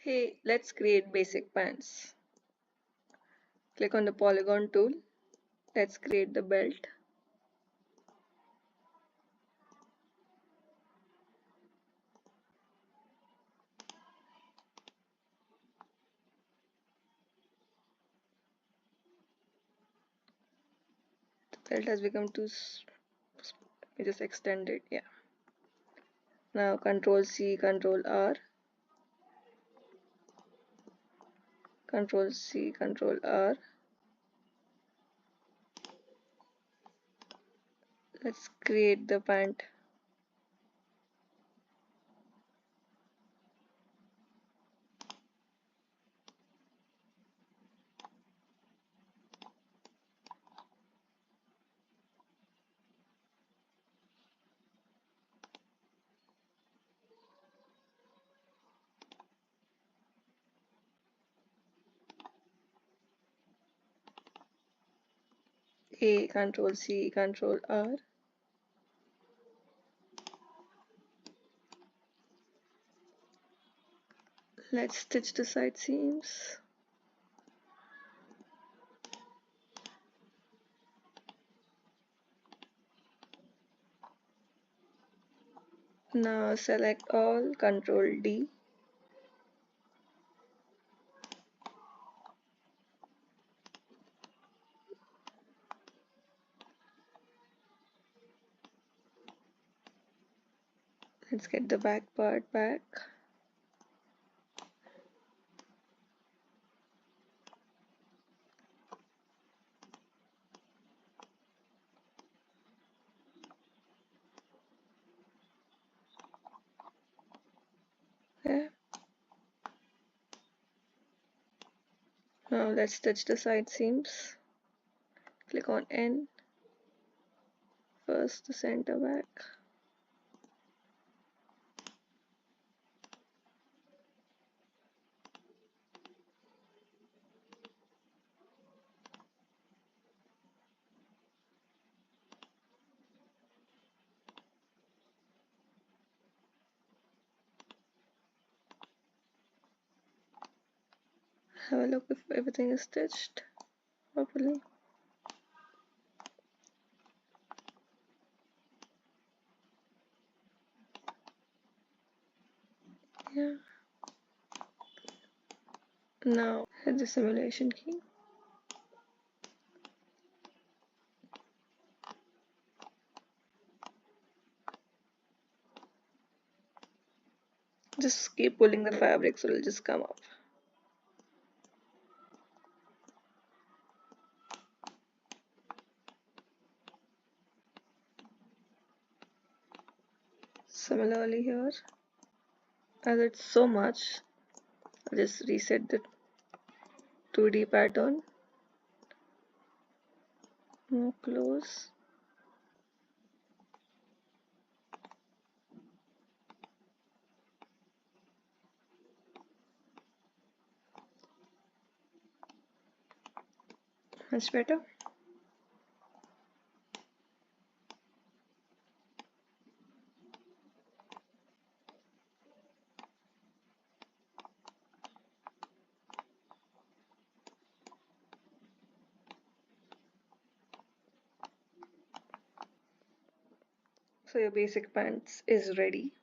Hey, let's create basic pants. Click on the polygon tool. Let's create the belt. The belt has become too we just extend it. Yeah. Now Control C, Control R. Control C, Control R. Let's create the pant. A, Control C, Control R. Let's stitch the side seams. Now select all, Control D. Let's get the back part back. Yeah. Now let's stitch the side seams. Click on N. First the center back. Have a look if everything is stitched properly. Yeah. Now hit the simulation key. Just keep pulling the fabric so it'll just come up. Similarly here, as it's so much, I'll just reset the 2D pattern. More close. Much better. So your basic pants is ready.